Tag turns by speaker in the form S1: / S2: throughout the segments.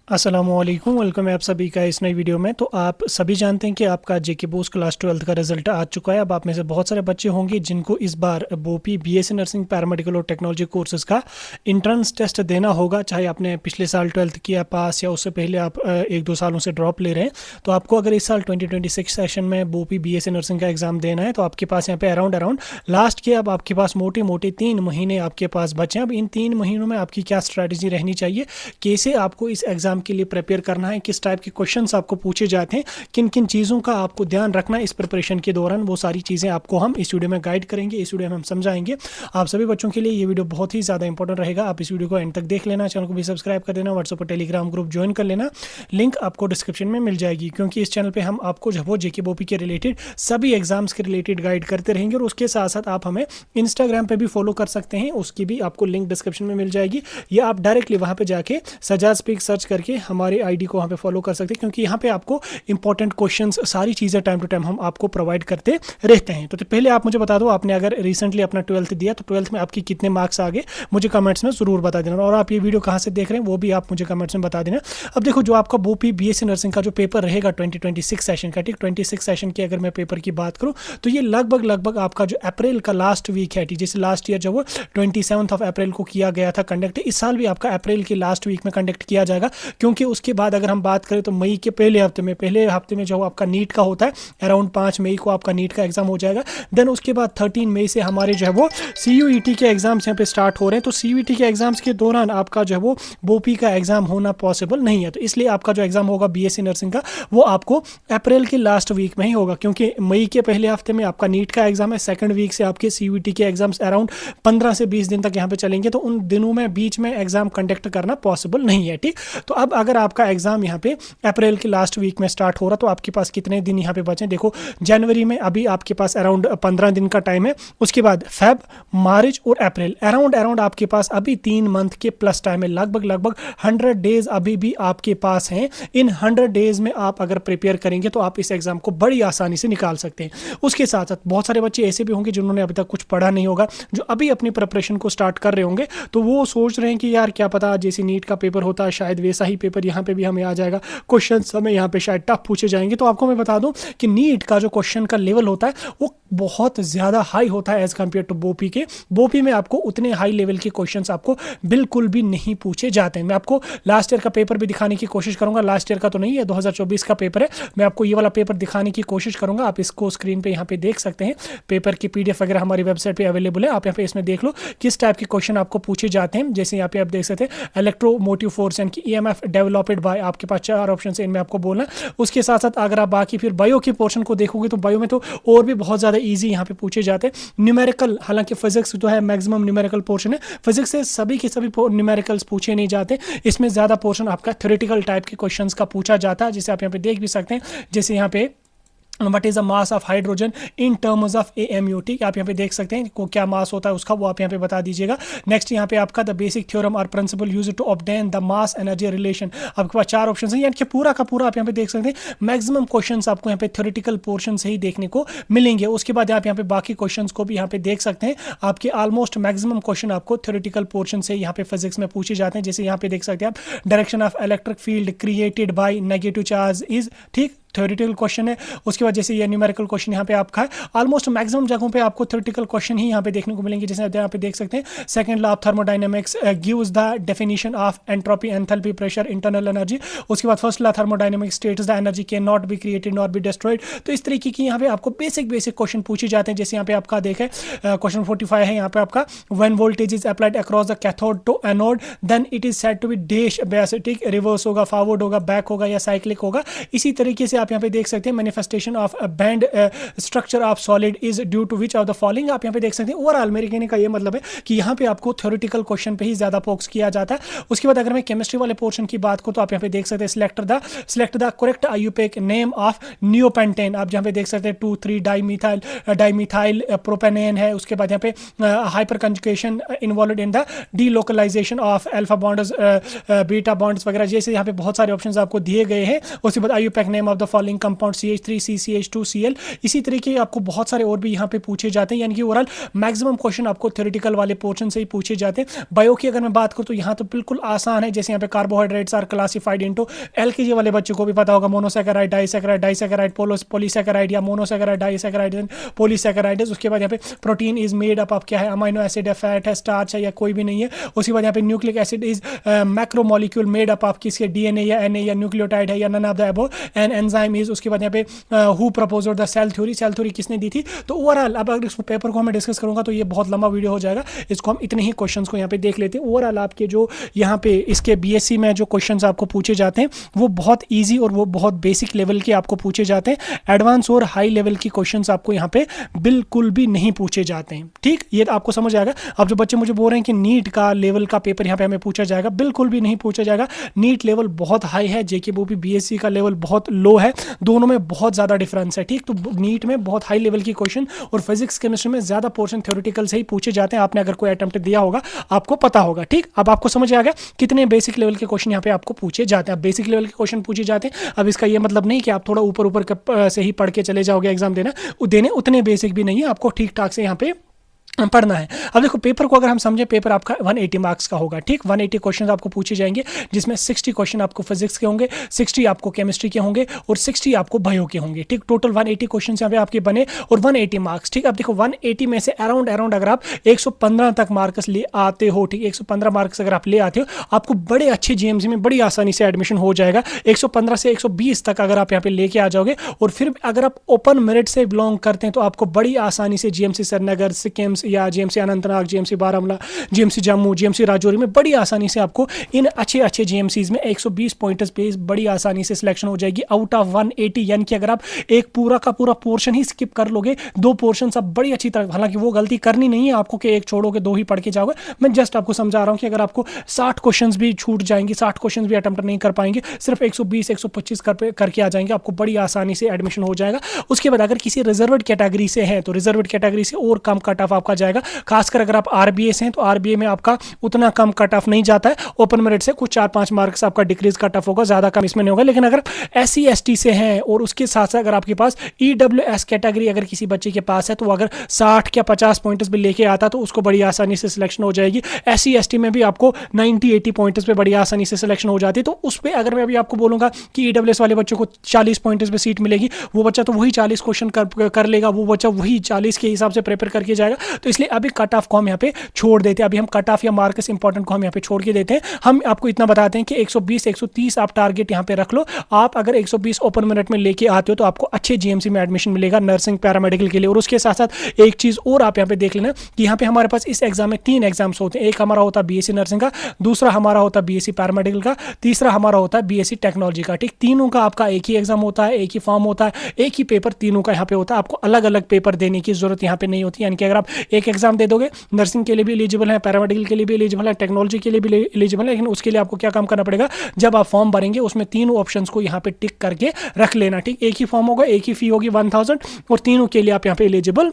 S1: अस्सलामुअलैकुम, वेलकम है आप सभी का इस नई वीडियो में। तो आप सभी जानते हैं कि आपका जेके बोस क्लास 12th का रिजल्ट आ चुका है। अब आप में से बहुत सारे बच्चे होंगे जिनको इस बार बोपी बीएससी नर्सिंग पैरामेडिकल और टेक्नोलॉजी कोर्सेज का इंट्रेंस टेस्ट देना होगा। चाहे आपने पिछले साल 12th किया पास या उससे पहले आप 1-2 सालों से ड्रॉप ले रहे हैं, तो आपको अगर इस साल 2026 सेशन में बोपी बीएससी नर्सिंग का एग्जाम देना है तो आपके पास यहाँ पे अराउंड लास्ट के अब आपके पास मोटे मोटे 3 महीने आपके पास बचे हैं। अब इन 3 महीनों में आपकी क्या स्ट्रैटेजी रहनी चाहिए, कैसे आपको इस एग्जाम के लिए प्रिपेयर करना है, किस टाइप के क्वेश्चंस आपको पूछे जाते हैं, किन किन चीज़ों का आपको ध्यान रखना है इस प्रिपरेशन के दौरान, वो सारी चीज़ें आपको हम इस वीडियो में गाइड करेंगे, इस वीडियो में हम समझाएंगे। आप सभी बच्चों के लिए ये वीडियो बहुत ही ज़्यादा इंपॉर्टेंट रहेगा। आप इस वीडियो को एंड तक देख लेना, चैनल को भी सब्सक्राइब कर देना, व्हाट्सएप और टेलीग्राम ग्रुप ज्वाइन कर लेना, लिंक आपको डिस्क्रिप्शन में मिल जाएगी। क्योंकि इस चैनल पर हम आपको जब वो जेके बोपी के रिलेटेड सभी एग्जाम्स के रिलेटेड गाइड करते रहेंगे। और उसके साथ साथ आप हमें इंस्टाग्राम पर भी फॉलो कर सकते हैं, उसकी भी आपको लिंक डिस्क्रिप्शन में मिल जाएगी, या आप डायरेक्टली वहाँ पर जाके सजाद स्पीक सर्च करके हमारे आईडी को वहाँ पे फॉलो कर सकते हैं। क्योंकि यहाँ पे आपको इंपॉर्टेंट क्वेश्चंस सारी चीज़ें टाइम टू टाइम हम आपको प्रोवाइड करते रहते हैं। तो पहले आप मुझे बता दो, आपने अगर रिसेंटली अपना 12th दिया तो 12th में आपकी कितने मार्क्स आ गए, मुझे कमेंट्स में ज़रूर बता देना। और आप ये वीडियो कहाँ से देख रहे हैं वो भी आप मुझे कमेंट्स में बता देना। अब देखो, जो आपका बोपी बीएससी नर्सिंग का जो पेपर रहेगा 2026 सेशन का, ठीक 26 सेशन की अगर मैं पेपर की बात करूँ तो ये लगभग आपका जो अप्रैल का लास्ट वीक है, ठीक जैसे लास्ट ईयर जब वो 27 अप्रैल को किया गया था कंडक्ट, इस साल भी आपका अप्रैल के लास्ट वीक में कंडक्ट किया जाएगा। क्योंकि उसके बाद अगर हम बात करें तो मई के पहले हफ्ते में जो आपका नीट का होता है, अराउंड 5 मई को आपका नीट का एग्जाम हो जाएगा। देन उसके बाद 13 मई से हमारे जो है वो सीयूईटी के एग्जाम्स यहाँ पे स्टार्ट हो रहे हैं। तो सीयूईटी के एग्जाम्स के दौरान आपका जो है वो बोपी का एग्जाम होना पॉसिबल नहीं है। तो इसलिए आपका जो एग्जाम होगा बीएससी नर्सिंग का वो आपको अप्रैल के लास्ट वीक में ही होगा। क्योंकि मई के पहले हफ्ते में आपका नीट का एग्जाम है, सेकंड वीक से आपके सीयूईटी के एग्जाम्स अराउंड 15 से 20 दिन तक यहाँ पे चलेंगे। तो उन दिनों में बीच में एग्जाम कंडक्ट करना पॉसिबल नहीं है, ठीक। तो अब अगर आपका एग्जाम यहाँ पे अप्रैल के लास्ट वीक में स्टार्ट हो रहा तो आपके पास कितने दिन यहाँ पे बचे। देखो, जनवरी में अभी आपके पास अराउंड 15 दिन का टाइम है। उसके बाद फेब, मार्च और अप्रैल अराउंड आपके पास अभी 3 मंथ के प्लस टाइम है। लगभग 100 डेज अभी भी आपके पास हैं। इन 100 डेज में आप अगर प्रिपेयर करेंगे तो आप इस एग्जाम को बड़ी आसानी से निकाल सकते हैं। उसके साथ साथ बहुत सारे बच्चे ऐसे भी होंगे जिन्होंने अभी तक कुछ पढ़ा नहीं होगा, जो अभी अपनी प्रिपरेशन को स्टार्ट कर रहे होंगे। तो वो सोच रहे हैं कि यार क्या पता, जैसे नीट का पेपर होता है शायद वैसा ही पेपर यहाँ पे भी हमें आ जाएगा, क्वेश्चन हमें यहाँ पे शायद टफ पूछे जाएंगे। तो आपको मैं बता दूं कि नीट का जो क्वेश्चन का लेवल होता है वो बहुत ज़्यादा हाई होता है एज कम्पेयर टू बोपी के। बोपी में आपको उतने हाई लेवल के क्वेश्चंस आपको बिल्कुल भी नहीं पूछे जाते हैं। मैं आपको लास्ट ईयर का पेपर भी दिखाने की कोशिश करूंगा, लास्ट ईयर का तो नहीं है, 2024 का पेपर है। मैं आपको ये वाला पेपर दिखाने की कोशिश करूंगा। आप इसको स्क्रीन पे यहाँ पे देख सकते हैं, पेपर की पीडीएफ वगैरह हमारी वेबसाइट पे अवेलेबल है। आप यहाँ पे इसमें देख लो किस टाइप के क्वेश्चन आपको पूछे जाते हैं। जैसे यहाँ पे आप देख सकते हैं इलेक्ट्रोमोटिव फोर्स यानी कि ईएमएफ डेवलप्ड बाय, आपके पास 4 ऑप्शन है, इनमें आपको बोलना। उसके साथ साथ अगर आप बाकी फिर बायो के पोर्शन को देखोगे तो बायो में तो और भी बहुत ज़्यादा ईजी यहाँ पे पूछे जाते हैं। न्यूमेरिकल, हालांकि फिजिक्स जो है मैक्सिमम न्यूमेरिकल पोर्शन है, फिजिक्स से सभी के सभी न्यूमेरिकल्स पूछे नहीं जाते। इसमें ज़्यादा पोर्शन आपका थ्योरेटिकल टाइप के क्वेश्चंस का पूछा जाता है, जिसे आप यहाँ पे देख भी सकते हैं। जैसे यहाँ पे what is the mass of hydrogen in terms of AMU, ठीक, आप यहाँ पे देख सकते हैं को क्या मास होता है उसका, वो आप यहाँ पे बता दीजिएगा। नेक्स्ट यहाँ पे आपका द बेसिक थ्योरम और principle use to obtain the mass energy relation, आपके पास 4 ऑप्शन है। यानी कि पूरा का पूरा आप यहाँ पे देख सकते हैं मैक्सिमम क्वेश्चंस आपको यहाँ पे थ्योरेटिकल पोर्शन से ही देखने को मिलेंगे। उसके बाद आप यहाँ पे बाकी क्वेश्चंस को भी यहाँ पे देख सकते हैं। आपके ऑलमोस्ट मैक्सिमम क्वेश्चन आपको थ्योरेटिकल पोर्शन से यहाँ पे फिजिक्स में पूछे जाते हैं। जैसे यहाँ पे देख सकते हैं आप, direction of electric field created by negative charge is, ठीक, थ्योरेटिकल क्वेश्चन है। उसके बाद जैसे ये न्यूमेरिकल क्वेश्चन यहाँ पे आपका है, ऑलमोस्ट मैक्सिमम जगहों पे आपको थ्योरेटिकल क्वेश्चन ही यहाँ पे देखने को मिलेंगे। जैसे यहाँ पे देख सकते हैं second law of thermodynamics gives the definition of entropy, enthalpy, pressure, internal energy. उसके बाद first law thermodynamics states the energy can not be created not be destroyed. तो इस तरीके की यहाँ पे आपको बेसिक क्वेश्चन पूछे जाते हैं। जैसे यहाँ पे आपका देखें क्वेश्चन 45 है यहाँ पे आपका, when voltage is applied across the cathode to anode then it is said to be dash base, ठीक, रिवर्स होगा, फॉरवर्ड होगा, बैक होगा या साइक्लिक होगा। इसी तरीके से आप यहाँ पे देख सकते हैं manifestation of band structure of solid is due to which of the following. आप यहाँ पे देख सकते हैं ओवरऑल मेरे कहने का ये मतलब है कि यहाँ पे आपको थ्योरेटिकल क्वेश्चन पे ही ज्यादा फोकस किया जाता है। उसके बाद अगर मैं केमिस्ट्री वाले पोर्शन की बात करूँ तो आप यहाँ पे देख सकते हैं select the correct IUPAC name of neopentane. आप यहाँ पे देख सकते हैं 2,3 डाइमिथाइल प्रोपेनेन है। उसके बाद यहाँ पे hyperconjugation involve in the delocalization of alpha bonds, beta bonds वगैरह, जैसे यहाँ पे बहुत सारे ऑप्शंस आपको दिए गए हैं। उसके बाद IUPAC name of the following compound CH3 CCH2 Cl। इसी तरीके आपको बहुत सारे और भी यहाँ पे पूछे जाते हैं, यानी कि ओवरऑल मैक्सिमम क्वेश्चन आपको थ्योरेटिकल वाले पोर्शन से ही पूछे जाते हैं। बायो की अगर मैं बात करूँ तो यहाँ तो बिल्कुल आसान है, जैसे यहाँ पे carbohydrates are classified into, LKG वाले बच्चों को भी पता होगा, मोनोसैकेराइड, डाइसैकेराइड, डाइसैकेराइड पॉलीसैकेराइड या मोनोसैकेराइड डाइसैकेराइड पॉलीसैकेराइड। उसके बाद यहाँ पे प्रोटीन इज मेड अप क्या है, अमाइनो एसिड है, फैट है, स्टार्च है, या कोई भी नहीं है। उसके बाद यहाँ पे nucleic acid is macromolecule made up आप किसके, DNA या NA या न्यूक्लियोटाइड है या none of the above, and enzyme is. उसके बाद यहाँ पे who proposed the cell theory किसने दी थी। तो ओवरऑल अब अगर इस पेपर को मैं डिस्कस करूंगा तो ये बहुत लंबा वीडियो हो जाएगा, इसको हम इतने ही क्वेश्चंस को यहाँ पे देख लेते हैं। ओवरऑल आपके जो यहाँ पे इसके BSc में जो क्वेश्चंस आपको पूछे जाते हैं वो बहुत ईजी और वो बहुत बेसिक लेवल के आपको पूछे जाते हैं। एडवांस और हाई लेवल की क्वेश्चंस आपको यहाँ पे बिल्कुल भी नहीं पूछे जाते हैं। ठीक, ये आपको समझ आएगा। अब जो बच्चे मुझे बोल रहे हैं कि नीट का लेवल का पेपर यहाँ पे हमें पूछा जाएगा, बिल्कुल भी नहीं पूछा जाएगा। नीट लेवल बहुत हाई है, JKBOP BSc का लेवल बहुत लो है, दोनों में बहुत ज़्यादा डिफरेंस है। ठीक, तो नीट में बहुत हाई लेवल की क्वेश्चन और फिजिक्स केमिस्ट्री में ज़्यादा पोर्शन थ्योरेटिकल से ही पूछे जाते हैं। आपने अगर कोई अटेम्प्ट दिया होगा आपको पता होगा। ठीक, अब आपको समझ आ गया कितने बेसिक लेवल के क्वेश्चन यहाँ पे आपको पूछे जाते हैं। अब बेसिक लेवल के क्वेश्चन पूछे जाते हैं, अब इसका ये मतलब नहीं कि आप थोड़ा ऊपर ऊपर से ही पढ़ के चले जाओगे एग्जाम देने उतने बेसिक भी नहीं है, आपको ठीक ठाक से यहाँ पे पढ़ना है। अब देखो पेपर को अगर हम समझे, पेपर आपका 180 मार्क्स का होगा। ठीक, 180 क्वेश्चन आपको पूछे जाएंगे, जिसमें 60 क्वेश्चन आपको फिजिक्स के होंगे, 60 आपको केमिस्ट्री के होंगे और 60 आपको बायो के होंगे। ठीक, टोटल 180 क्वेश्चन यहाँ पे आपके बने और 180 मार्क्स। ठीक, अब देखो 180 में से अराउंड अगर आप 115 तक मार्क्स ले आते हो, ठीक, 115 मार्क्स अगर आप ले आते हो, आपको बड़े अच्छे GMC में बड़ी आसानी से एडमिशन हो जाएगा। 115 से 120 तक अगर आप यहाँ पे लेके आ जाओगे, और फिर अगर आप ओपन मेरिट से बिलोंग करते हैं तो आपको बड़ी आसानी से GMC श्रीनगर, सिक्किम या GMC Anantnag, GMC Baramulla, GMC Jammu, GMC Rajouri में बड़ी आसानी से आपको इन अच्छे GMCs में 120 पॉइंट्स पे बड़ी आसानी से सिलेक्शन हो जाएगी आउट ऑफ 180। यानी कि अगर आप एक पूरा का पूरा पोर्शन ही स्किप कर लोगे, 2 पोर्शन आप बड़ी अच्छी तरह, हालांकि वो गलती करनी नहीं है आपको कि एक छोड़ोगे 2 ही पढ़ के जाओगे। मैं जस्ट आपको समझा रहा हूं कि अगर आपको 60 क्वेश्चन भी छूट जाएंगे, 60 क्वेश्चन भी अटेम्प्ट नहीं कर पाएंगे, सिर्फ 120 125 करके आ जाएंगे, आपको बड़ी आसानी से एडमिशन हो जाएगा। उसके बाद अगर किसी रिजर्व्ड कैटेगरी से हैं तो रिजर्व्ड कैटेगरी से और कम कट ऑफ आपका जाएगा। खासकर अगर आप RBA से हैं तो RBA में आपका उतना कम कट ऑफ नहीं जाता है, ओपन मेरिट से कुछ 4-5 मार्क्स आपका डिक्रीज कट ऑफ होगा, ज्यादा कम इसमें नहीं होगा। लेकिन अगर SC ST से हैं और उसके साथ साथ अगर आपके पास EWS कैटेगरी अगर किसी बच्चे के पास है तो अगर 60 या 50 पॉइंट्स भी लेके आता तो उसको बड़ी आसानी से सिलेक्शन हो जाएगी। SC ST में भी आपको 90-80 पॉइंट्स पे बड़ी आसानी से सिलेक्शन हो जाती है। तो उस पर अगर मैं अभी आपको बोलूंगा कि EWS वाले बच्चों को 40 पॉइंट्स पे सीट मिलेगी, वो बच्चा तो वही 40 क्वेश्चन कर लेगा, वो बच्चा वही 40 के हिसाब से प्रिपेयर करके जाएगा। तो इसलिए अभी कट ऑफ को हम यहाँ पे छोड़ देते हैं, अभी हम कट ऑफ या मार्क्स इंपॉर्टेंट को हम यहाँ पे छोड़ के देते हैं। हम आपको इतना बताते हैं कि 120 130 आप टारगेट यहाँ पे रख लो। आप अगर 120 ओपन मेरिट में लेके आते हो तो आपको अच्छे GMC में एडमिशन मिलेगा नर्सिंग पैरामेडिकल के लिए। और उसके साथ साथ एक चीज और आप यहाँ पे देख लेना कि यहाँ पे हमारे पास इस एग्जाम में 3 एग्जाम्स होते हैं। एक हमारा होता है BSc नर्सिंग का, दूसरा हमारा होता है BSc पैरामेडिकल का, तीसरा हमारा होता है BSc टेक्नोलॉजी का। ठीक, तीनों का आपका एक ही एग्जाम होता है, एक ही फॉर्म होता है, एक ही पेपर तीनों का यहाँ पे होता है। आपको अलग अलग पेपर देने की जरूरत यहाँ पे नहीं होती। यानी कि अगर आप एक एग्जाम दे दोगे, नर्सिंग के लिए भी एलिजिबल है, पैरामेडिकल के लिए भी एलिजिबल है, टेक्नोलॉजी के लिए भी एलिजिबल है, लेकिन उसके लिए आपको क्या काम करना पड़ेगा, जब आप फॉर्म भरेंगे उसमें तीनों ऑप्शंस को यहाँ पे टिक करके रख लेना। ठीक, एक ही फॉर्म होगा, एक ही फी होगी 1000 और तीनों के लिए आप यहाँ पे एलिजिबल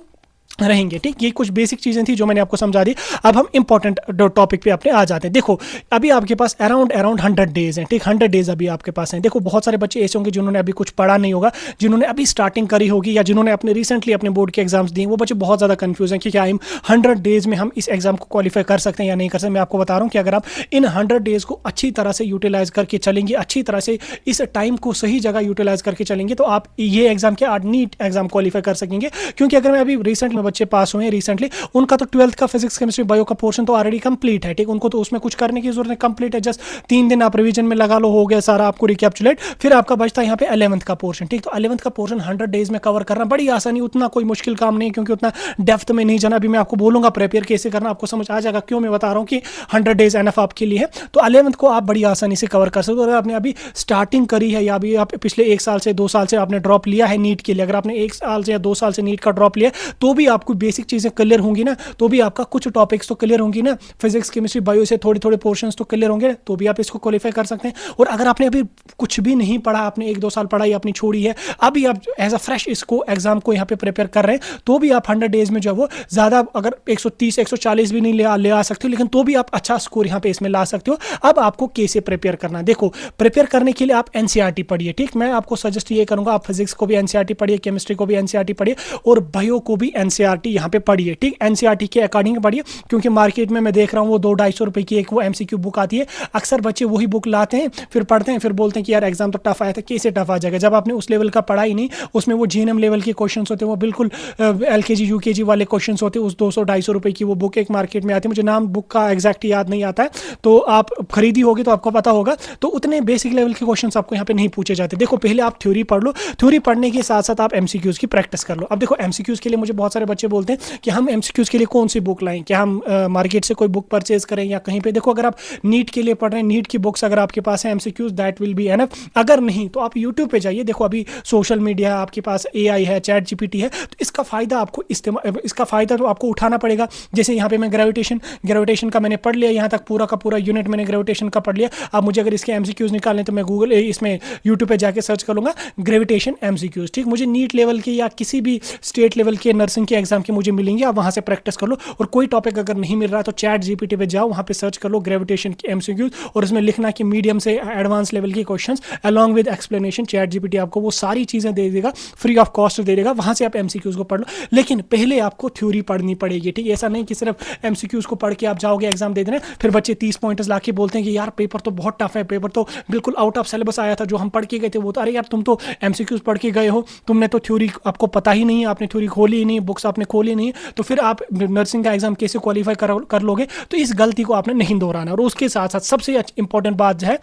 S1: रहेंगे। ठीक, ये कुछ बेसिक चीजें थी जो मैंने आपको समझा दी। अब हम इंपॉर्टेंट टॉपिक पे अपने आ जाते हैं। देखो अभी आपके पास अराउंड 100 डेज हैं। ठीक, 100 डेज अभी आपके पास हैं। देखो बहुत सारे बच्चे ऐसे होंगे जिन्होंने अभी कुछ पढ़ा नहीं होगा, जिन्होंने अभी स्टार्टिंग करी होगी या जिन्होंने अपने रिसेंटली अपने बोर्ड के एग्जाम्स दिए, वो बच्चे बहुत ज्यादा कंफ्यूज हैं कि क्या 100 डेज में हम इस एग्जाम को क्वालिफाई कर सकते हैं या नहीं कर सकते। मैं आपको बता रहा हूँ कि अगर आप इन 100 डेज को अच्छी तरह से यूटिलाइज करके चलेंगे, अच्छी तरह से इस टाइम को सही जगह यूटिलाइज करके चलेंगे तो आप ये एग्जाम के नीट एग्जाम क्वालिफाई कर सकेंगे। क्योंकि अगर मैं अभी रिसेंटली बच्चे पास हुए रिसेंटली, उनका तो 12th का फिजिक्स केमिस्ट्री बायो का पोर्शन तो ऑलरेडी कंप्लीट है। ठीक, उनको तो उसमें कुछ करने की जरूरत नहीं, कंप्लीट है। जस्ट 3 दिन आप रिवीजन में लगा लो, हो गया सारा आपको रिकैप्चुलेट। फिर आपका बचता है यहाँ पे 11th का पोर्शन। ठीक, तो 11th का पोर्शन 100 डेज में कवर करना बड़ी आसानी, उतना कोई मुश्किल काम नहीं, क्योंकि उतना डेप्थ में नहीं जाना। अभी मैं आपको बोलूंगा प्रिपेयर कैसे करना, आपको समझ आ जाएगा क्यों मैं बता रहा हूँ कि 100 डेज एनफ आपके लिए है। तो 11th को आप बड़ी आसानी से कवर कर सकते हो। अगर आपने अभी स्टार्टिंग करी है या अभी आप पिछले 1 साल से 2 साल से आपने ड्रॉप लिया है नीट के लिए, अगर आपने 1 साल से या 2 साल से नीट का ड्रॉप लिया तो भी आपको बेसिक चीज़ें क्लियर होंगी ना, तो भी आपका कुछ टॉपिक्स तो क्लियर होंगी ना, फिजिक्स केमिस्ट्री बायो से थोड़े थोड़े पोर्शंस तो क्लियर होंगे, तो भी आप इसको क्वालिफाई कर सकते हैं। और अगर आपने अभी कुछ भी नहीं पढ़ा, आपने 1-2 साल पढ़ाई अपनी छोड़ी है, अभी आप एज अ फ्रेश इसको एग्जाम को यहाँ पे प्रिपेयर कर रहे हैं, तो भी आप 100 डेज में जो है वो ज़्यादा अगर 130-140 भी नहीं ले आ सकते हो, लेकिन तो भी आप अच्छा स्कोर यहाँ पे इसमें ला सकते हो। अब आपको कैसे प्रिपेयर करना है, देखो प्रिपेयर करने के लिए आप एनसीईआरटी पढ़िए, ठीक। मैं आपको सजेस्ट ये करूंगा आप फिजिक्स को भी एनसीईआरटी पढ़िए, केमिस्ट्री को भी एनसीईआरटी पढ़िए और बायो को भी एनसीईआरटी यहाँ पे पढ़िए, ठीक। एनसीईआरटी के अकॉर्डिंग पढ़िए, क्योंकि मार्केट में मैं देख रहा हूँ वो 200-250 रुपए की एक वो एमसीक्यू बुक आती है, अक्सर बच्चे वही बुक लाते हैं, फिर पढ़ते हैं, फिर बोलते हैं कि यार एग्जाम तो टफ आया था, कैसे टफ आ जाएगा, जब आपने उस लेवल का पढ़ा ही नहीं। उसमें वो जीएनएम लेवल के क्वेश्चन होते हैं, वो बिल्कुल एलकेजी यूकेजी वाले क्वेश्चन होते हैं। उस 200-250 रुपए की वो बुक एक मार्केट में आती है, मुझे नाम बुक का एग्जैक्ट याद नहीं आता है, तो आप खरीदी होगी तो आपको पता होगा। तो उतने बेसिक लेवल के क्वेश्चंस आपको यहाँ पे नहीं पूछे जाते। देखो पहले आप थ्योरी पढ़ लो, थ्योरी पढ़ने के साथ साथ आप एमसीक्यूज की प्रैक्टिस कर लो। अब देखो एमसीक्यूज के लिए मुझे बहुत सारे बच्चे बोलते हैं कि हम एमसीक्यूज के लिए कौन सी बुक लाएं, क्या हम मार्केट से कोई बुक परचेज करें या कहीं पे। देखो अगर आप नीट के लिए पढ़ रहे हैं, नीट की बुक्स अगर आपके पास है MCQs, that will be enough. अगर नहीं तो आप यूट्यूब पे जाइए, देखो अभी सोशल मीडिया आपके पास एआई है, चैट जीपीटी है, तो इसका फायदा आपको इसका फायदा तो आपको उठाना पड़ेगा। जैसे यहाँ पे मैं ग्रेविटेशन का मैंने पढ़ लिया, यहाँ तक पूरा का पूरा यूनिट मैंने ग्रेविटेशन का पढ़ लिया। अब मुझे अगर इसके एमसीक्यूज निकालने तो मैं गूगल इसमें यूट्यूब पे जाके सर्च कर लूंगा ग्रेविटेशन एमसीक्यूज, ठीक। मुझे नीट लेवल के या किसी भी स्टेट लेवल के नर्सिंग के एग्जाम के मुझे मिलेंगे, आप वहां से प्रैक्टिस कर लो। और कोई टॉपिक अगर नहीं मिल रहा तो चैट जीपीटी पे जाओ, वहां पे सर्च कर लो ग्रेविटेशन के एमसीक्यूज और उसमें लिखना कि मीडियम से एडवांस लेवल के questions along with explanation. Chat GPT आपको वो सारी चीजें दे देगा, फ्री ऑफ कॉस्ट दे देगा, वहां से आप एमसीक्यूज को पढ़ लो। लेकिन पहले आपको थ्योरी पढ़नी पड़ेगी, ठीक। ऐसा नहीं कि सिर्फ एमसीक्यूज को पढ़ के आप जाओगे एग्जाम दे देना, फिर बच्चे 30 पॉइंट्स लाके बोलते हैं कि यार पेपर तो बहुत टफ है, पेपर तो बिल्कुल आउट ऑफ सिलेबस आया था, जो हम पढ़ के गए थे वो तो, अरे यार तुम तो एमसीक्यूज पढ़ के गए हो, तुमने तो थ्योरी आपको पता ही नहीं है, आपने थ्योरी खोली ही नहीं, बुक्स आपने खोली नहीं, तो फिर आप नर्सिंग का एग्जाम कैसे क्वालिफाई कर लोगे। तो इस गलती को आपने नहीं दोहराना। और उसके साथ साथ सबसे इंपॉर्टेंट बात है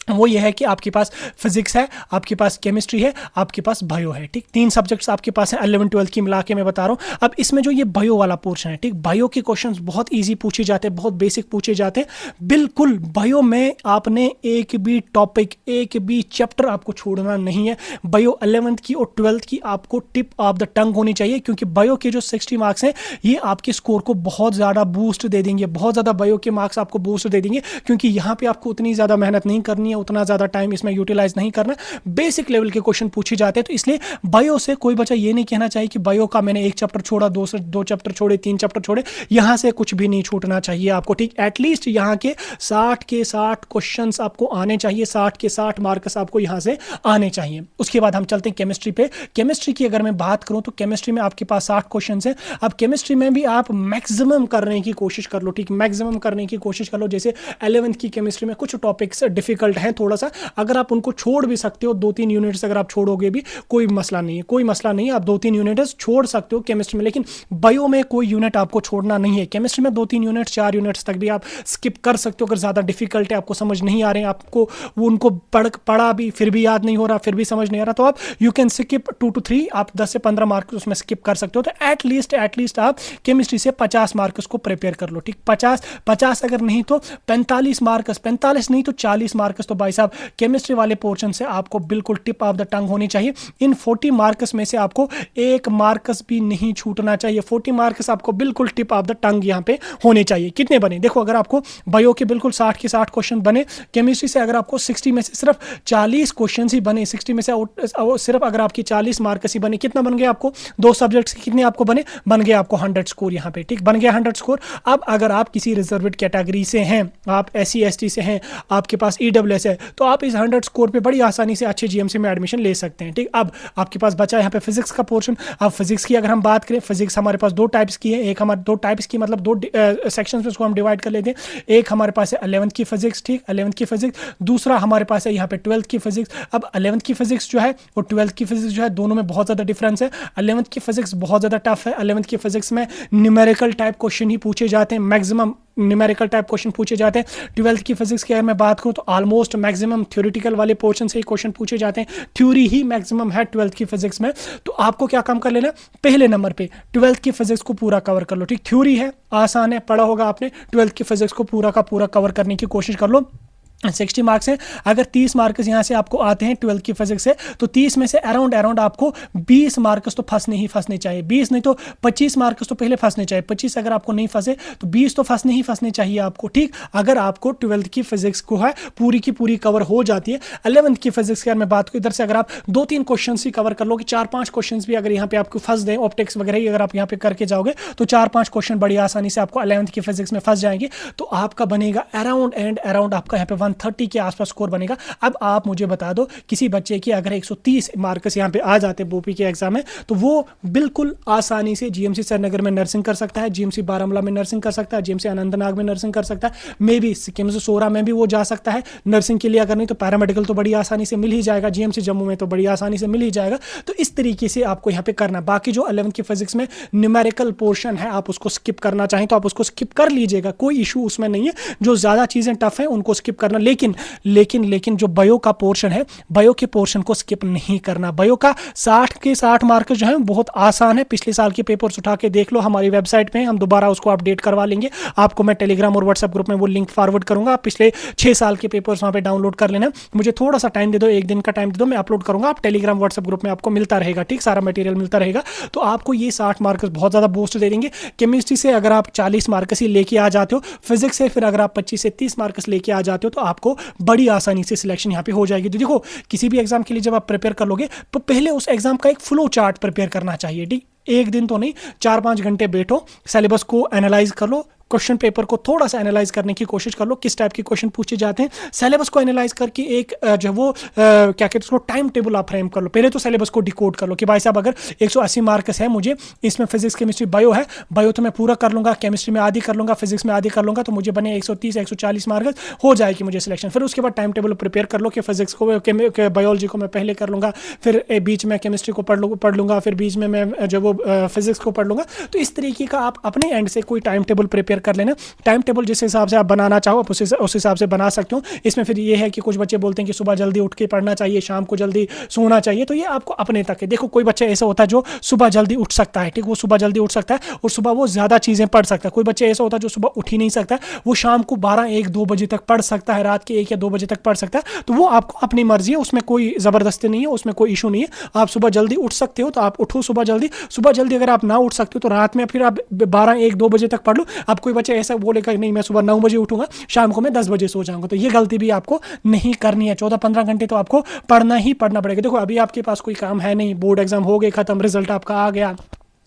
S1: वो ये है कि आपके पास फिजिक्स है, आपके पास केमिस्ट्री है, आपके पास बायो है, ठीक। 3 सब्जेक्ट्स आपके पास हैं 11-12 की मिला के मैं बता रहा हूँ। अब इसमें जो ये बायो वाला पोर्शन है, ठीक, बायो के क्वेश्चंस बहुत इजी पूछे जाते हैं, बहुत बेसिक पूछे जाते हैं। बिल्कुल बायो में आपने एक भी टॉपिक, एक भी चैप्टर आपको छोड़ना नहीं है। बायो 11th की और 12th की आपको टिप ऑफ द टंग होनी चाहिए, क्योंकि बायो के जो 60 मार्क्स हैं ये आपके स्कोर को बहुत ज़्यादा बूस्ट दे देंगे, बहुत ज़्यादा बायो के मार्क्स आपको बूस्ट दे देंगे, क्योंकि यहाँ पे आपको उतनी ज़्यादा मेहनत नहीं करनी है, उतना ज़्यादा टाइम इसमें यूटिलाइज नहीं करना, बेसिक लेवल के क्वेश्चन पूछे जाते हैं। तो इसलिए बायो से कोई बच्चा ये नहीं कहना चाहिए कि बायो का मैंने 1 चैप्टर छोड़ा, 2 चैप्टर छोड़े, 3 चैप्टर छोड़े, यहां से कुछ भी नहीं छूटना चाहिए आपको, ठीक। एटलीस्ट यहाँ के 60 के 60 क्वेश्चन आपको आने चाहिए, 60 के 60 मार्क्स आपको यहां से आने चाहिए। उसके बाद हम चलते हैं केमिस्ट्री पे। केमिस्ट्री की अगर मैं बात करूं तो केमिस्ट्री में आपके पास 60 क्वेश्चन है। अब केमिस्ट्री में भी आप मैक्सिमम करने की कोशिश कर लो, ठीक, मैक्सिमम करने की कोशिश कर लो। जैसे 11th की केमिस्ट्री में कुछ टॉपिक्स डिफिकल्ट हैं थोड़ा सा, अगर आप उनको छोड़ भी सकते हो, 2-3 यूनिट्स अगर आप छोड़ोगे भी कोई मसला नहीं है, कोई मसला नहीं है, आप 2-3 यूनिट्स छोड़ सकते हो केमिस्ट्री में। लेकिन बायो में कोई यूनिट आपको छोड़ना नहीं है। केमिस्ट्री में 2-3 यूनिट्स, 4 यूनिट्स तक भी आप स्किप कर सकते हो अगर ज़्यादा डिफिकल्ट है, आपको समझ नहीं आ रहे हैं, आपको वो उनको पढ़ा भी फिर भी याद नहीं हो रहा, फिर भी समझ नहीं आ रहा, तो आप यू कैन स्किप 2 to 3, आप 10 से 15 मार्क्स उसमें स्किप कर सकते हो। तो एटलीस्ट आप केमिस्ट्री से 50 मार्क्स को प्रिपेयर कर लो, ठीक। 50 अगर नहीं तो 45 मार्क्स, 45 नहीं तो 40 मार्क्स तो भाई साहब केमिस्ट्री वाले पोर्शन से आपको बिल्कुल टिप ऑफ द टंग होनी चाहिए। इन 40 मार्क्स में से आपको 1 मार्क्स भी नहीं छूटना चाहिए। 40 मार्क्स आपको बिल्कुल टिप ऑफ द टंग यहाँ पे होने चाहिए। कितने बने, देखो अगर आपको बायो के बिल्कुल 60 के 60 क्वेश्चन बने, केमिस्ट्री से अगर आपको 60 में से सिर्फ 40 क्वेश्चन ही बने, 60 में से सिर्फ अगर आपकी 40 मार्क्स ही बने, कितना बन गया आपको, 2 सब्जेक्ट्स कितने आपको बन गया आपको 100 स्कोर यहाँ पे, ठीक, बन गया 100 स्कोर। अब अगर आप किसी रिजर्वेड कैटेगरी से हैं, आप SC ST से हैं, आपके पास EWS है, तो आप इस 100 स्कोर पे बड़ी आसानी से अच्छे GMC में एडमिशन ले सकते हैं, ठीक। अब आपके पास बचा यहाँ पे फिजिक्स का पोर्शन। अब फिजिक्स की अगर हम बात करें, फिजिक्स हमारे पास 2 टाइप्स की है, एक हमारे 2 टाइप्स की मतलब 2 सेक्शंस में उसको हम डिवाइड कर लेते हैं। एक हमारे पास है 11th की फिजिक्स, ठीक, 11th की फिजिक्स, दूसरा हमारे पास है यहाँ पे 12th की फिजिक्स। अब 11th की फिजिक्स जो है और 12th की फिजिक्स जो है, दोनों में बहुत ज़्यादा डिफरेंस है। 11th की फिजिक्स बहुत ज़्यादा टफ है। 11th की फिजिक्स में न्यूमेरिकल टाइप क्वेश्चन ही पूछे जाते हैं, मैक्सिमम न्यूमेरिकल टाइप क्वेश्चन पूछे जाते हैं। 12th की फिजिक्स की अगर मैं बात करूं तो ऑलमोस्ट मैक्सिमम थ्योरेटिकल वाले पोर्शन से ही क्वेश्चन पूछे जाते हैं, थ्योरी ही मैक्सिमम है 12th की फिजिक्स में। तो आपको क्या काम कर लेना, पहले नंबर पे 12th की फिजिक्स को पूरा कवर कर लो, ठीक। थ्योरी है, आसान है, पढ़ा होगा आपने, 12th की फिजिक्स को पूरा का पूरा कवर करने की कोशिश कर लो। 60 मार्क्स हैं। अगर 30 मार्क्स यहाँ से आपको आते हैं 12th की फिजिक्स से, तो 30 में से अराउंड आपको 20 मार्क्स तो फंसने चाहिए। 20 नहीं तो 25 मार्क्स तो पहले फंसने चाहिए। 25 अगर आपको नहीं फंसे तो 20 तो फंसने चाहिए आपको, ठीक। अगर आपको 12th की फिजिक्स को है पूरी की पूरी कवर हो जाती है। 11th की फिजिक्स की अगर मैं बात करूँ, इधर से अगर आप 2-3 क्वेश्चन ही कवर कर लोगे, 4-5 क्वेश्चन भी अगर यहाँ पे आपको फंस दें, ऑप्टिक्स वगैरह ही अगर आप यहाँ पे करके जाओगे तो 4-5 क्वेश्चन बड़ी आसानी से आपको 11th की फिजिक्स में फंस जाएंगे। तो आपका बनेगा अराउंड आपका यहाँ पे 130 के आसपास स्कोर बनेगा। अब आप मुझे बता दो, किसी बच्चे की अगर 130 मार्क्स यहाँ पे आ जाते बोपी के एग्जाम में, तो वो बिल्कुल आसानी से जीएमसी श्रीनगर में नर्सिंग कर सकता है, जीएमसी बारामूला में नर्सिंग कर सकता है, जीएमसी अनंतनाग में नर्सिंग कर सकता है, मे बी सिक्किम से सोरा में भी वो जा सकता है नर्सिंग के लिए। अगर नहीं तो पैरामेडिकल तो बड़ी आसानी से मिल ही जाएगा, जीएमसी जम्मू में तो बड़ी आसानी से मिल ही जाएगा। तो इस तरीके से आपको यहाँ पे करना। बाकी जो 11th की फिजिक्स में न्यूमेरिकल पोर्शन है, आप उसको स्किप करना चाहें तो आप उसको स्किप कर लीजिएगा, कोई इशू उसमें नहीं है। जो ज़्यादा चीज़ें टफ हैं उनको स्किप करना, लेकिन जो बायो का पोर्शन है, बायो के पोर्शन को स्किप नहीं करना। बायो का 60 के 60 मार्क जो है बहुत आसान है। पिछले साल के पेपर्स उठा के देख लो हमारी वेबसाइट पे, हम दोबारा उसको अपडेट करवा लेंगे। आपको मैं टेलीग्राम और व्हाट्सएप ग्रुप में वो लिंक फॉरवर्ड करूंगा। आप पिछले 6 साल के पेपर्स वहाँ पे डाउनलोड कर लेना। मुझे थोड़ा सा टाइम दे दो, 1 दिन का टाइम दे दो, मैं अपलोड करूंगा। आप टेलीग्राम व्हाट्सएप ग्रुप में आपको मिलता रहेगा, ठीक, सारा मटेरियल मिलता रहेगा। तो आपको ये 60 मार्क्स बहुत ज़्यादा बूस्ट दे देंगे। केमिस्ट्री से अगर आप 40 मार्क्स ही लेके आ जाते हो, फिजिक्स से फिर अगर आप 25 से 30 मार्क्स लेके आ जाते हो, तो आपको बड़ी आसानी से सिलेक्शन यहाँ पे हो जाएगी। तो देखो, किसी भी एग्जाम के लिए जब आप प्रिपेयर कर लोगे तो पहले उस एग्जाम का एक फ्लो चार्ट प्रिपेयर करना चाहिए, ठीक। एक दिन तो नहीं, 4-5 घंटे बैठो, सिलेबस को एनालाइज कर लो, क्वेश्चन पेपर को थोड़ा सा एनालाइज करने की कोशिश कर लो, किस टाइप के क्वेश्चन पूछे जाते हैं। सिलेबस को एनालाइज करके एक जो वो क्या कहते हैं उसको टाइम टेबल आप फ्रेम कर लो। पहले तो सिलेबस को डिकोड कर लो कि भाई साहब अगर 180 मार्क्स है मुझे, इसमें फिजिक्स केमिस्ट्री बायो है, बायो तो मैं पूरा कर लूंगा, केमिस्ट्री में आधी कर लूंगा, फिजिक्स में आधी कर लूंगा, तो मुझे बने 130-140 मार्क्स हो जाएगी मुझे सिलेक्शन। फिर उसके बाद टाइम टेबल प्रिपेयर कर लो कि फिजिक्स को बायोलॉजी को मैं पहले कर लूंगा, फिर बीच में केमिस्ट्री को पढ़ लूंगा, फिर बीच में मैं जो वो फिजिक्स को पढ़ लूंगा। तो इस तरीके का आप अपने एंड से कोई टाइम टेबल प्रिपेयर कर लेना। टाइम टेबल जिस हिसाब से आप बनाना चाहो आप उस हिसाब से बना सकते हो। इसमें फिर ये है कि कुछ बच्चे बोलते हैं कि सुबह जल्दी उठ के पढ़ना चाहिए, शाम को जल्दी सोना चाहिए, तो ये आपको अपने तक है। देखो, कोई बच्चा ऐसा होता है जो सुबह जल्दी उठ सकता है, ठीक, वो सुबह जल्दी उठ सकता है और सुबह वो ज़्यादा चीज़ें पढ़ सकता है। कोई बच्चा ऐसा होता है जो सुबह उठ ही नहीं सकता, वो शाम को 12-1-2 बजे तक पढ़ सकता है, रात के 1 या 2 बजे तक पढ़ सकता है। तो वो आपको अपनी मर्जी है, उसमें कोई ज़बरदस्ती नहीं है, उसमें कोई इशू नहीं है। आप सुबह जल्दी उठ सकते हो तो आप उठो सुबह जल्दी अगर आप ना उठ सकते हो तो रात में फिर आप 12-1-2 बजे तक पढ़ लो। अब कोई बच्चा ऐसा बोलेगा नहीं मैं सुबह 9 बजे उठूंगा, शाम को मैं 10 बजे सो जाऊंगा, तो ये गलती भी आपको नहीं करनी है। 14-15 घंटे तो आपको पढ़ना ही पढ़ना पड़ेगा। देखो, अभी आपके पास कोई काम है नहीं, बोर्ड एग्जाम हो गए खत्म, रिजल्ट आपका आ गया,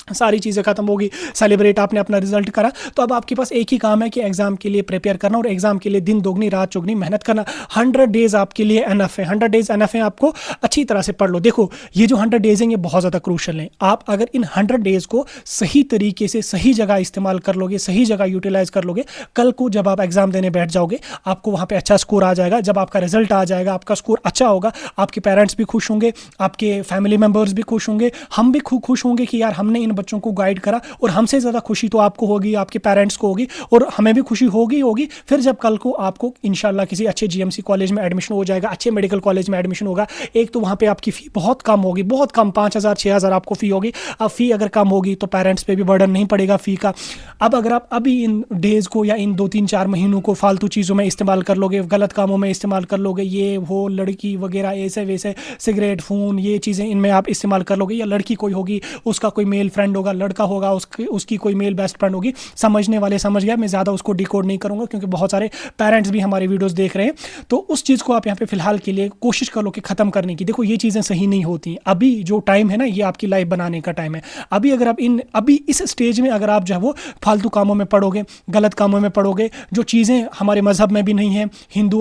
S1: सारी चीज़ें खत्म होगी, सेलिब्रेट आपने अपना रिजल्ट करा, तो अब आपके पास एक ही काम है कि एग्जाम के लिए प्रिपेयर करना और एग्जाम के लिए दिन दोगुनी रात चौगुनी मेहनत करना। 100 डेज आपके लिए एनफ है, 100 डेज एनफ है, आपको अच्छी तरह से पढ़ लो। देखो, ये जो 100 डेज हैं ये बहुत ज़्यादा क्रूशल हैं। आप अगर इन 100 डेज को सही तरीके से सही जगह इस्तेमाल कर लोगे, सही जगह यूटिलाइज कर लोगे, कल को जब आप एग्जाम देने बैठ जाओगे आपको वहाँ पर अच्छा स्कोर आ जाएगा। जब आपका रिजल्ट आ जाएगा, आपका स्कोर अच्छा होगा, आपके पेरेंट्स भी खुश होंगे, आपके फैमिली मेम्बर्स भी खुश होंगे, हम भी खुश होंगे कि यार हमने इन बच्चों को गाइड करा। और हमसे ज़्यादा खुशी तो आपको होगी, आपके पेरेंट्स को होगी और हमें भी खुशी होगी। फिर जब कल को आपको इंशाल्लाह किसी अच्छे जीएमसी कॉलेज में एडमिशन हो जाएगा, अच्छे मेडिकल कॉलेज में एडमिशन होगा, एक तो वहाँ पे आपकी फ़ी बहुत कम होगी, बहुत कम, 5,000-6,000 आपको फ़ी होगी। अब फ़ी अगर कम होगी तो पेरेंट्स पे भी बर्डन नहीं पड़ेगा फ़ी का। अब अगर आप अभी इन डेज़ को या इन 2-3-4 महीनों को फालतू चीज़ों में इस्तेमाल कर लोगे, गलत कामों में इस्तेमाल कर लोगे, ये वो लड़की वगैरह ऐसे वैसे सिगरेट फ़ोन ये चीज़ें इनमें आप इस्तेमाल कर लोगे, या लड़की कोई होगी उसका कोई मेल फ्रेंड होगा, लड़का होगा उसकी कोई मेल बेस्ट फ्रेंड होगी, समझने वाले समझ गया, मैं ज़्यादा उसको डिकोड नहीं करूँगा क्योंकि बहुत सारे पेरेंट्स भी हमारे वीडियोस देख रहे हैं। तो उस चीज़ को आप यहाँ पे फिलहाल के लिए कोशिश कर लो कि ख़त्म करने की। देखो, ये चीज़ें सही नहीं होती। अभी जो टाइम है ना, ये आपकी लाइफ बनाने का टाइम है। अभी अगर आप अभी इस स्टेज में अगर आप जो है वो फालतू कामों में पढ़ोगे, गलत कामों में पढ़ोगे, जो चीज़ें हमारे मज़हब में भी नहीं है,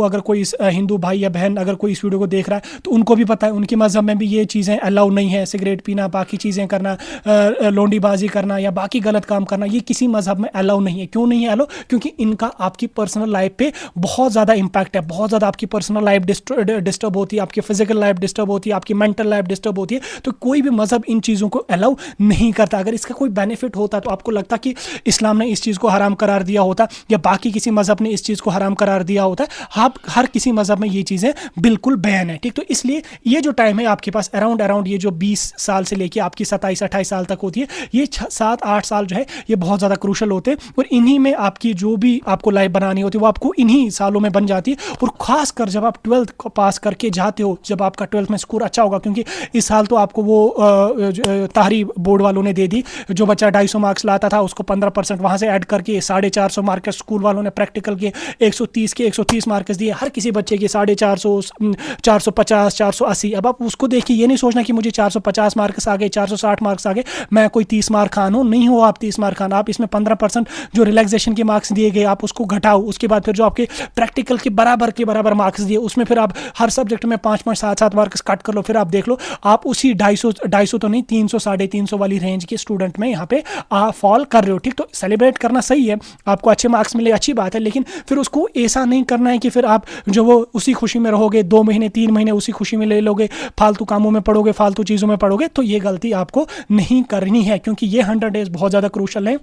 S1: अगर कोई हिंदू भाई या बहन अगर कोई इस वीडियो को देख रहा है तो उनको भी पता है उनके मज़हब में भी ये चीज़ें अलाउ नहीं है, सिगरेट पीना, बाकी चीज़ें करना, लोंडीबाजी करना या बाकी गलत काम करना, ये किसी मजहब में अलाउ नहीं है। क्यों नहीं है अलाउ? क्योंकि इनका आपकी पर्सनल लाइफ पे बहुत ज़्यादा इंपैक्ट है, बहुत ज़्यादा आपकी पर्सनल लाइफ डिस्टर्ब होती है, आपकी फिजिकल लाइफ डिस्टर्ब होती है, आपकी मेंटल लाइफ डिस्टर्ब होती है। तो कोई भी मजहब इन चीज़ों को अलाउ नहीं करता। अगर इसका कोई बेनिफिट होता तो आपको लगता कि इस्लाम ने इस चीज़ को हराम करार दिया होता या बाकी किसी मजहब ने इस चीज़ को हराम करार दिया होता। आप हर किसी मजहब में ये चीज़ें बिल्कुल बैन है, ठीक। तो इसलिए ये जो टाइम है आपके पास अराउंड ये जो 20 साल से लेके आपकी 27-28 साल तक होती है, होती है। ये 7-8 साल जो है ये बहुत ज़्यादा क्रूशल होते हैं और इन्हीं में आपकी जो भी आपको लाइफ बनानी होती है वो आपको इन्हीं सालों में बन जाती है। और खासकर जब आप 12th को पास करके जाते हो, जब आपका 12th में स्कोर अच्छा होगा, क्योंकि इस साल तो आपको वो ताहरी बोर्ड वालों ने दे दी, जो बच्चा 250 मार्क्स लाता था उसको 15% वहाँ से ऐड करके 450 मार्क्स स्कूल वालों ने प्रैक्टिकल के 130 मार्क्स दिए हर किसी बच्चे के 450, 450, 480। अब आप उसको देखिए, ये नहीं सोचना कि मुझे 450 मार्क्स आ गए, 460 मार्क्स आ गए, मैं कोई 30 मार्क खान हूँ, नहीं हो आप 30 मार्क खान। आप इसमें 15% जो रिलैक्सेशन के मार्क्स दिए गए आप उसको घटाओ, उसके बाद फिर जो आपके प्रैक्टिकल के बराबर मार्क्स दिए उसमें फिर आप हर सब्जेक्ट में 5-5, 7-7 मार्क्स कट कर लो, फिर आप देख लो आप उसी 250 तो नहीं, 300, 350 वाली रेंज के स्टूडेंट में यहाँ पे फॉल कर रहे हो। ठीक, तो सेलिब्रेट करना सही है, आपको अच्छे मार्क्स मिले, अच्छी बात है, लेकिन फिर उसको ऐसा नहीं करना है कि फिर आप जो वो उसी खुशी में रहोगे, 2 महीने 3 महीने उसी खुशी में ले लोगे, फालतू कामों में पड़ोगे, फालतू चीज़ों में पड़ोगे। तो ये गलती आपको नहीं करनी है, क्योंकि ये 100 डेज बहुत ज़्यादा क्रूशल है।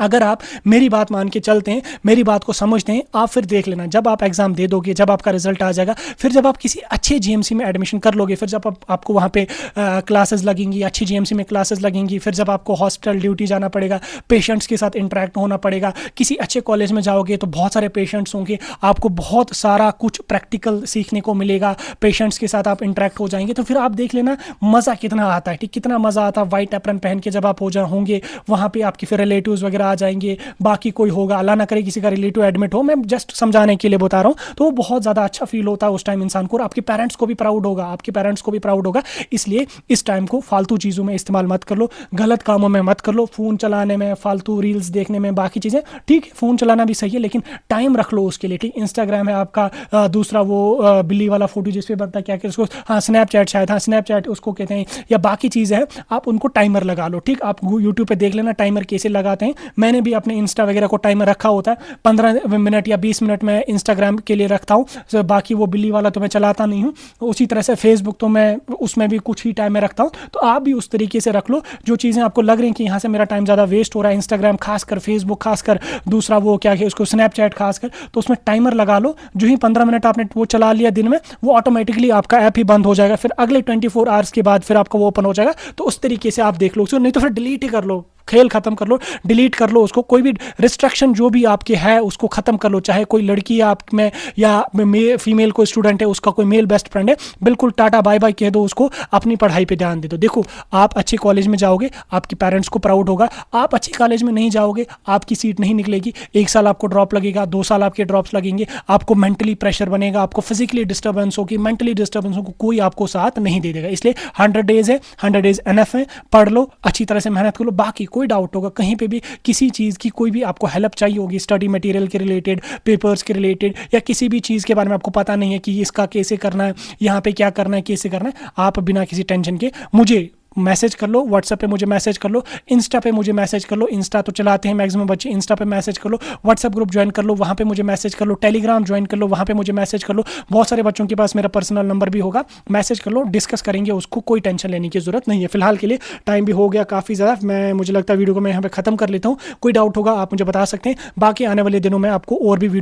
S1: अगर आप मेरी बात मान के चलते हैं, मेरी बात को समझते हैं, आप फिर देख लेना, जब आप एग्जाम दे दोगे, जब आपका रिजल्ट आ जाएगा, फिर जब आप किसी अच्छे जीएमसी में एडमिशन कर लोगे, फिर जब आपको वहाँ पे क्लासेस लगेंगी, अच्छी जीएमसी में क्लासेस लगेंगी, फिर जब आपको हॉस्पिटल ड्यूटी जाना पड़ेगा, पेशेंट्स के साथ इंटरेक्ट होना पड़ेगा, किसी अच्छे कॉलेज में जाओगे तो बहुत सारे पेशेंट्स होंगे, आपको बहुत सारा कुछ प्रैक्टिकल सीखने को मिलेगा, पेशेंट्स के साथ आप इंटरेक्ट हो जाएंगे, तो फिर आप देख लेना मज़ा कितना आता है। ठीक, कितना मज़ा आता है वाइट एप्रन पहन के जब आप होंगे वहाँ पे, आपके फिर रिलेटिव्स वगैरह आ जाएंगे, बाकी कोई होगा, अल्लाह ना करे किसी का रिलेटिव एडमिट हो, मैं जस्ट समझाने के लिए बता रहा हूँ, तो वो बहुत ज़्यादा अच्छा फील होता है उस टाइम इंसान को, और आपके पेरेंट्स को भी प्राउड होगा, इसलिए इस टाइम को फालतू चीज़ों में इस्तेमाल मत कर लो, गलत कामों में मत कर लो, फ़ोन चलाने में, फालतू रील्स देखने में, बाकी चीज़ें। ठीक है, फ़ोन चलाना भी सही है, लेकिन टाइम रख लो उसके लिए। ठीक, इंस्टाग्राम है आपका, दूसरा वो बिल्ली वाला फोटो जिसपे बनता क्या कि उसको, हाँ स्नैपचैट शायद, हाँ स्नैपचैट उसको कहते हैं, या बाकी चीज़ें हैं, आप उनको टाइमर लगा लो। ठीक, आप यूट्यूब पे देख लेना टाइमर कैसे लगाते हैं, मैंने भी अपने इंस्टा वगैरह को टाइमर रखा होता है, 15 मिनट या 20 मिनट में इंस्टाग्राम के लिए रखता हूँ, बाकी वो बिल्ली वाला तो मैं चलाता नहीं हूँ। उसी तरह से फेसबुक तो मैं उसमें भी कुछ ही टाइम में रखता हूँ, तो आप भी उस तरीके से रख लो। जो चीज़ें आपको लग रही हैं कि यहाँ से मेरा टाइम ज़्यादा वेस्ट हो रहा है, इंस्टाग्राम खासकर, फेसबुक खासकर, दूसरा वो क्या है उसको स्नैपचैट खासकर, तो उसमें टाइमर लगा लो। जो ही 15 मिनट आपने वो चला लिया दिन में, वो ऑटोमेटिकली आपका ऐप ही बंद हो जाएगा, फिर अगले 24 आवर्स के बाद फिर आपका वो ओपन हो जाएगा। तो उस तरीके से आप देख लो, नहीं तो फिर डिलीट ही कर लो, खेल खत्म कर लो, डिलीट कर लो उसको, कोई भी रिस्ट्रिक्शन जो भी आपके है उसको खत्म कर लो, चाहे कोई लड़की आप में या फीमेल कोई स्टूडेंट है, उसका कोई मेल बेस्ट फ्रेंड है, बिल्कुल टाटा बाय बाय कह दो उसको, अपनी पढ़ाई पे ध्यान दे दो। देखो, आप अच्छे कॉलेज में जाओगे, आपके पेरेंट्स को प्राउड होगा, आप अच्छे कॉलेज में नहीं जाओगे, आपकी सीट नहीं निकलेगी, 1 साल आपको ड्रॉप लगेगा, 2 साल आपके ड्रॉप्स लगेंगे, आपको मेंटली प्रेशर बनेगा, आपको फिजिकली डिस्टर्बेंस होगी, मेंटली डिस्टर्बेंस होगी, कोई आपको साथ नहीं दे देगा। इसलिए 100 डेज है, 100 डेज एनफ है, पढ़ लो, अच्छी तरह से मेहनत कर लो। बाकी कोई डाउट होगा, कहीं पे भी किसी चीज़ की कोई भी आपको हेल्प चाहिए होगी, स्टडी मटेरियल के रिलेटेड, पेपर्स के रिलेटेड, या किसी भी चीज़ के बारे में आपको पता नहीं है कि इसका कैसे करना है, यहाँ पे क्या करना है, कैसे करना है, आप बिना किसी टेंशन के मुझे मैसेज कर लो, व्हाट्सएप पे मुझे मैसेज कर लो, इंस्टा पे मुझे मैसेज कर लो, इंस्टा तो चलाते हैं मैक्सिमम बच्चे, इंस्टा पे मैसेज कर लो, व्हाट्सएप ग्रुप ज्वाइन कर लो, वहाँ पे मुझे मैसेज कर लो, टेलीग्राम ज्वाइन कर लो, वहाँ पे मुझे मैसेज कर लो, बहुत सारे बच्चों के पास मेरा पर्सनल नंबर भी होगा, मैसेज कर लो, डिस्कस करेंगे उसको, कोई टेंशन लेने की जरूरत नहीं है। फिलहाल के लिए टाइम भी हो गया काफ़ी ज़्यादा, मुझे लगता है वीडियो को मैं यहाँ पे ख़त्म कर लेता हूँ। कोई डाउट होगा आप मुझे बता सकते हैं, बाकी आने वाले दिनों में आपको और भी वीडियो